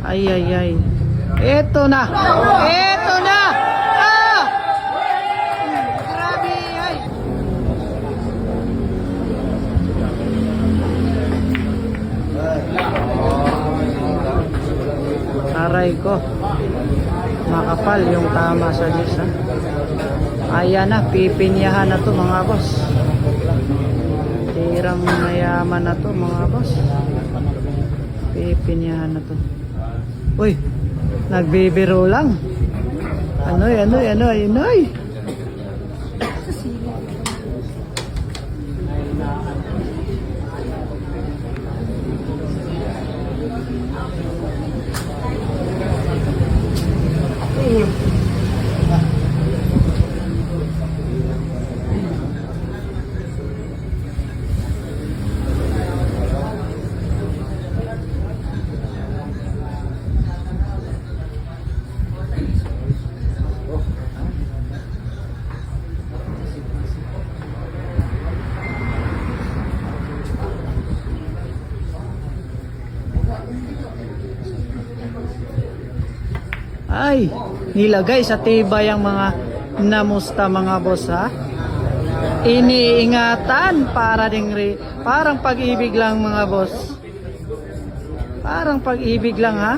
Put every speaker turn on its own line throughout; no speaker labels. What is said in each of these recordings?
Ay, ay, ay. Eto na. Eto na. Ah! Grabe, ay. Aray ko. Makapal yung tama sa lisa. Ayan na, pipinyahan na to mga boss. Tirang mayaman na to mga boss. Pipinyahan na to. Uy, nagbibiro lang. Anoy. Ay, nilagay sa tibay ang mga namusta mga boss ha. Iniingatan para parang pag-ibig lang mga boss. Parang pag-ibig lang ha.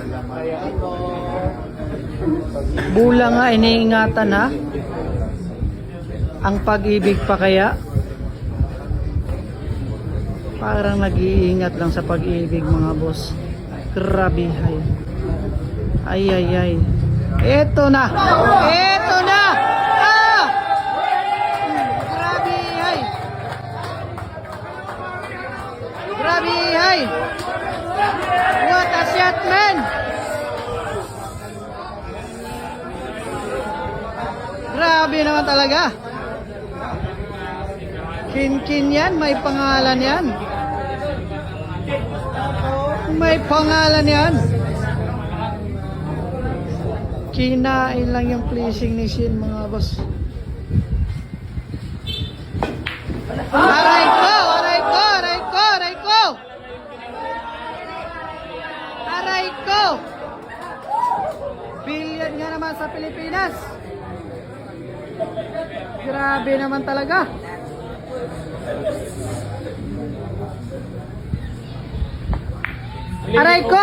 Bulang nga iniingatan ha. Ang pag-ibig pa kaya. Parang nag-iingat lang sa pag-ibig mga boss. Grabe hay. Ay. Eto na. Eto na. Ah! Grabe hay. Grabe hay. What a shot, man. Grabe naman talaga. Kin yan, may pangalan yan. May pangalan yan. Kinain lang yung pleasing ni Shin mga boss. Aray ko. Billion nga naman sa Pilipinas. Grabe naman talaga. Aray ko.